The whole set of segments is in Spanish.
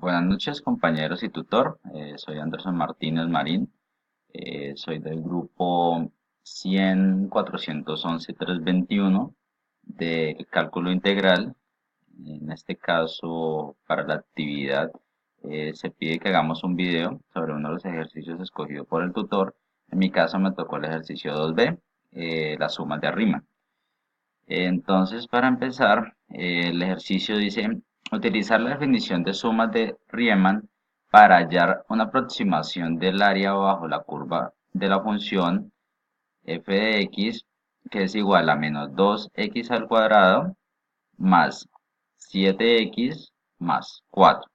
Buenas noches, compañeros y tutor. Soy Anderson Martínez Marín. Soy del grupo 100-411-321 de cálculo integral. En este caso, para la actividad, se pide que hagamos un video sobre uno de los ejercicios escogidos por el tutor. En mi caso, me tocó el ejercicio 2B, las sumas de arriba. Entonces, para empezar, el ejercicio dice utilizar la definición de sumas de Riemann para hallar una aproximación del área bajo la curva de la función f de x, que es igual a menos 2x al cuadrado más 7x más 4,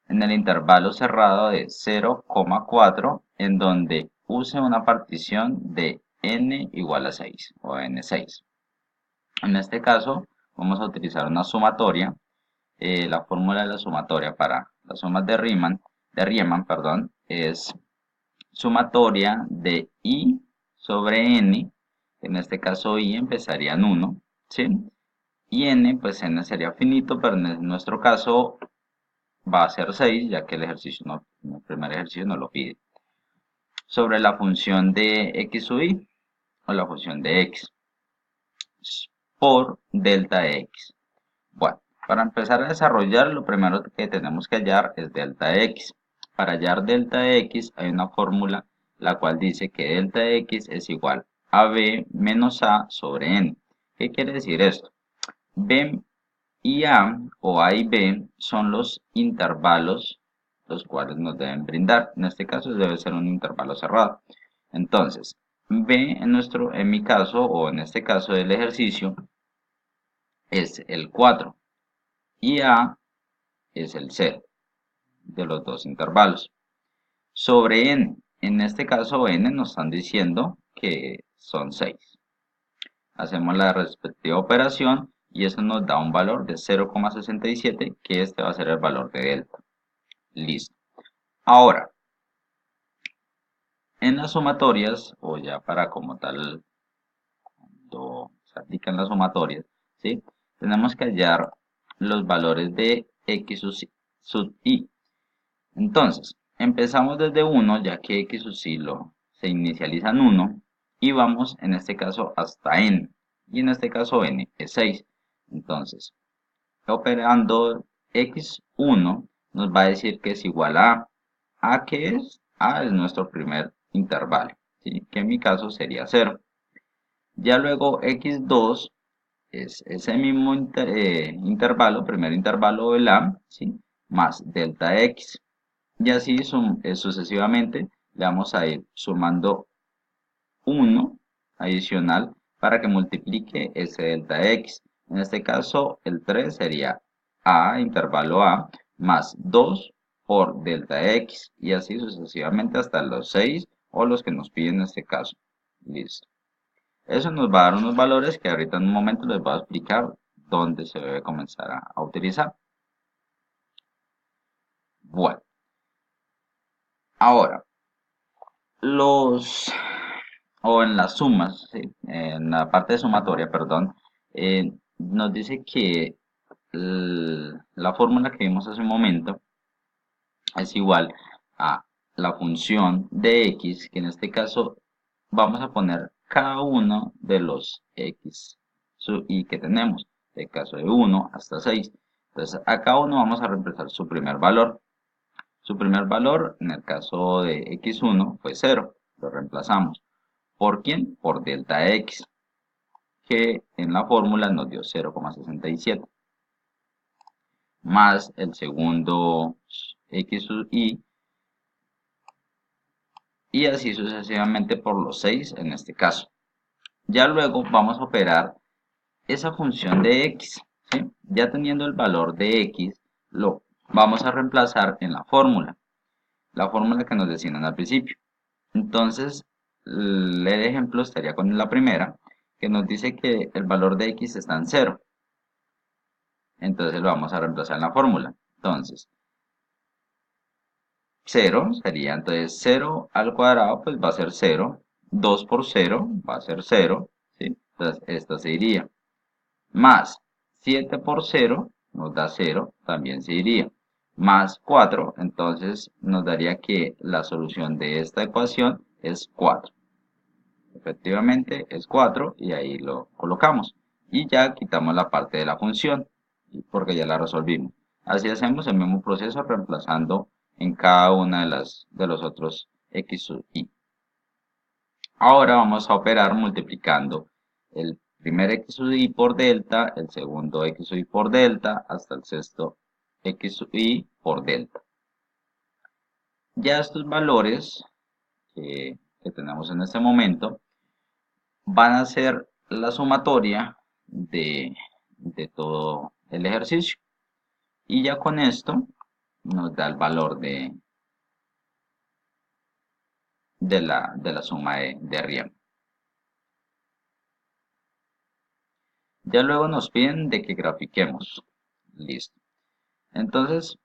en el intervalo cerrado de 0,4, en donde use una partición de n igual a 6 o n6. En este caso, vamos a utilizar una sumatoria. La fórmula de la sumatoria para las sumas de Riemann, perdón, es sumatoria de i sobre n. En este caso, i empezaría en 1, ¿sí? Y n, pues n sería finito, pero en nuestro caso va a ser 6, ya que el primer ejercicio no lo pide. Sobre la función de x sub i, o la función de x, por delta x. Bueno, para empezar a desarrollar, lo primero que tenemos que hallar es delta x. Para hallar delta x hay una fórmula la cual dice que delta x es igual a b menos a sobre n. ¿Qué quiere decir esto? B y a, o a y b, son los intervalos los cuales nos deben brindar. En este caso debe ser un intervalo cerrado. Entonces, b en mi caso, o en este caso del ejercicio, es el 4 y a es el 0 de los dos intervalos. Sobre n, en este caso n nos están diciendo que son 6. Hacemos la respectiva operación y eso nos da un valor de 0,67, que este va a ser el valor de delta. Listo. Ahora, en las sumatorias, o ya para como tal, cuando se aplican las sumatorias, ¿sí? Tenemos que hallar los valores de x sub i. Entonces, empezamos desde 1, ya que x sub i se inicializa en 1, y vamos en este caso hasta n, y en este caso n es 6. Entonces, operando x1 nos va a decir que es igual a a, ¿qué es? A es nuestro primer intervalo, ¿sí? Que en mi caso sería 0. Ya luego x2 es ese mismo intervalo, primer intervalo del a, ¿sí? Más delta x. Y así sucesivamente le vamos a ir sumando 1 adicional para que multiplique ese delta x. En este caso, el 3 sería a, intervalo a, más 2 por delta x. Y así sucesivamente hasta los 6 o los que nos piden en este caso. Listo. Eso nos va a dar unos valores que ahorita en un momento les voy a explicar dónde se debe comenzar a utilizar. Bueno, ahora, los o en las sumas, ¿sí? En la parte de sumatoria, perdón, nos dice que la fórmula que vimos hace un momento es igual a la función de x, que en este caso vamos a poner cada uno de los x sub i que tenemos, del caso de 1 hasta 6. Entonces a cada uno vamos a reemplazar su primer valor. Su primer valor, en el caso de x1, fue 0, lo reemplazamos. ¿Por quién? Por delta x, que en la fórmula nos dio 0,67, más el segundo x sub i, y así sucesivamente por los 6 en este caso. Ya luego vamos a operar esa función de x, ¿sí? Ya teniendo el valor de x, lo vamos a reemplazar en la fórmula que nos decían al principio. Entonces, el ejemplo estaría con la primera, que nos dice que el valor de x está en 0. Entonces lo vamos a reemplazar en la fórmula. Entonces, 0 sería, entonces 0 al cuadrado pues va a ser 0. 2 por 0 va a ser 0, ¿sí? Entonces esto se iría. Más 7 por 0 nos da 0, también se iría. más 4, entonces nos daría que la solución de esta ecuación es 4. Efectivamente es 4 y ahí lo colocamos. Y ya quitamos la parte de la función, porque ya la resolvimos. Así hacemos el mismo proceso reemplazando en cada una de los otros x sub i. Ahora vamos a operar multiplicando el primer x sub i por delta, el segundo x sub i por delta, hasta el sexto x sub i por delta. Ya estos valores que tenemos en este momento van a ser la sumatoria de todo el ejercicio. Y ya con esto nos da el valor de la suma de Riemann. Ya luego nos piden de que grafiquemos. Listo. Entonces,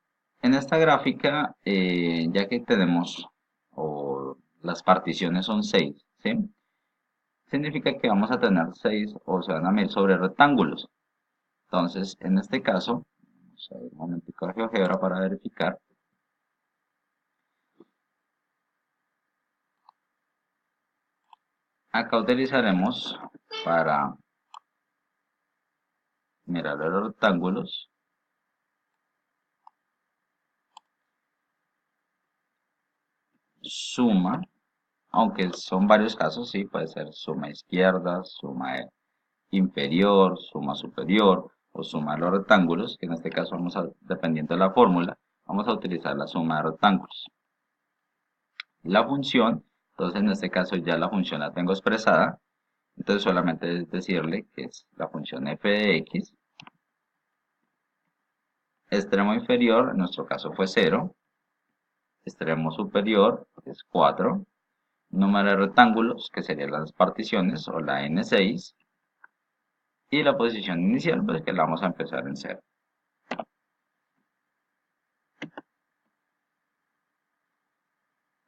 en esta gráfica, ya que tenemos, o las particiones son 6, ¿sí? Significa que vamos a tener 6 o se van a medir sobre rectángulos. Entonces, en este caso, vamos a ver un momentico de GeoGebra para verificar. Acá utilizaremos para mirar los rectángulos suma, aunque son varios casos, sí, puede ser suma izquierda, suma inferior, suma superior o suma de los rectángulos, que en este caso vamos a, dependiendo de la fórmula, vamos a utilizar la suma de rectángulos. La función, entonces en este caso ya la función la tengo expresada, entonces solamente es decirle que es la función f de x, extremo inferior, en nuestro caso fue 0, extremo superior es 4, número de rectángulos, que serían las particiones, o la n6, y la posición inicial, pues que la vamos a empezar en 0.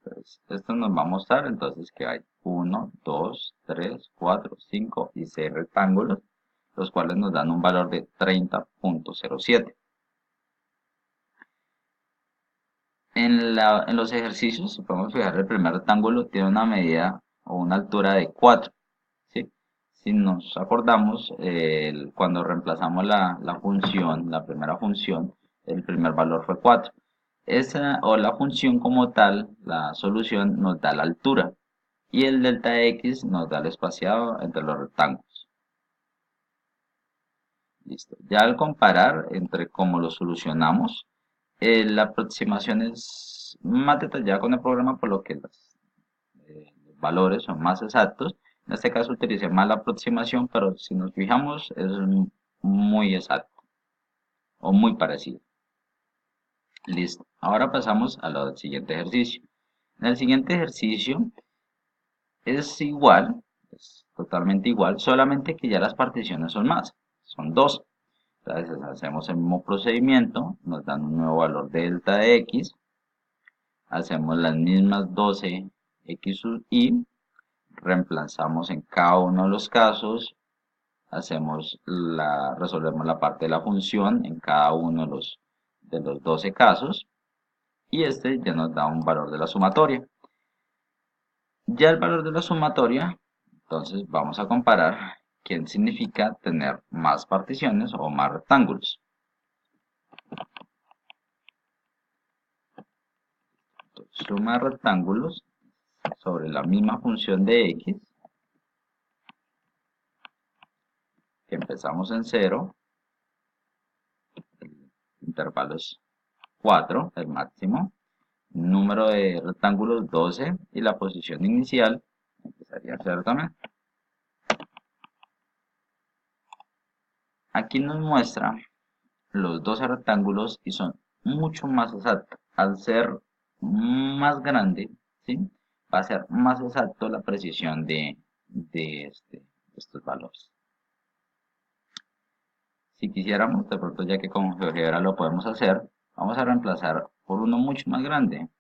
Entonces, esto nos va a mostrar entonces que hay 1, 2, 3, 4, 5 y 6 rectángulos, los cuales nos dan un valor de 30.07. En los ejercicios, si podemos fijar, el primer rectángulo tiene una medida o una altura de 4. ¿Sí? Si nos acordamos, cuando reemplazamos la función, la primera función, el primer valor fue 4. Esa o la función como tal, la solución nos da la altura y el delta x nos da el espaciado entre los rectángulos. Listo. Ya al comparar entre cómo lo solucionamos, la aproximación es más detallada con el programa, por lo que los valores son más exactos. En este caso utilicé más la aproximación, pero si nos fijamos es muy exacto o muy parecido. Listo. Ahora pasamos al siguiente ejercicio. En el siguiente ejercicio es igual, es totalmente igual, solamente que ya las particiones son más, son 2. Entonces hacemos el mismo procedimiento, nos dan un nuevo valor de delta de x, hacemos las mismas 12 x sub i, reemplazamos en cada uno de los casos, resolvemos la parte de la función en cada uno de los 12 casos, y este ya nos da un valor de la sumatoria. Ya el valor de la sumatoria, entonces vamos a comparar qué significa tener más particiones o más rectángulos. Entonces, suma de rectángulos sobre la misma función de x, que empezamos en 0, el intervalo es 4, el máximo, número de rectángulos 12 y la posición inicial empezaría a 0 también. Aquí nos muestra los 12 rectángulos y son mucho más exactos. Al ser más grande, ¿sí? Va a ser más exacto la precisión de estos valores. Si quisiéramos, de pronto ya que con GeoGebra lo podemos hacer, vamos a reemplazar por uno mucho más grande,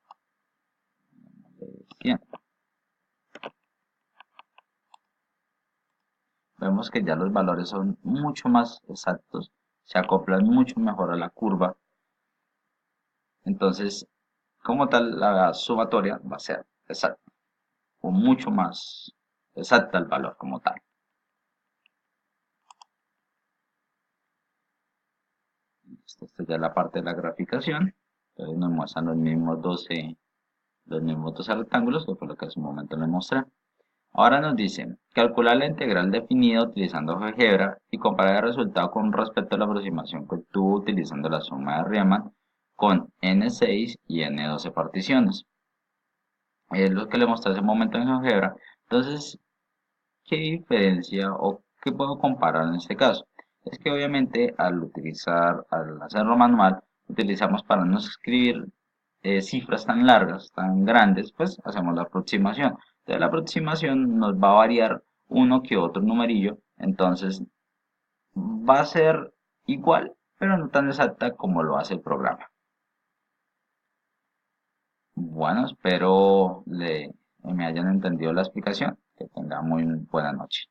100. Vemos que ya los valores son mucho más exactos, se acoplan mucho mejor a la curva Entonces, como tal, la sumatoria va a ser exacta o mucho más exacta el valor como tal. Esta ya es la parte de la graficación. Entonces nos muestran los mismos 12 rectángulos, que fue lo que hace un momento les mostré. Ahora nos dice, calcular la integral definida utilizando GeoGebra y comparar el resultado con respecto a la aproximación que tuvo utilizando la suma de Riemann con N6 y N12 particiones. Es lo que le mostré hace un momento en GeoGebra. Entonces, ¿qué diferencia o qué puedo comparar en este caso? Es que obviamente al hacerlo manual, utilizamos para no escribir cifras tan largas, tan grandes, pues hacemos la aproximación. Entonces la aproximación nos va a variar uno que otro numerillo, entonces va a ser igual, pero no tan exacta como lo hace el programa. Bueno, espero me hayan entendido la explicación. Que tengan muy buena noche.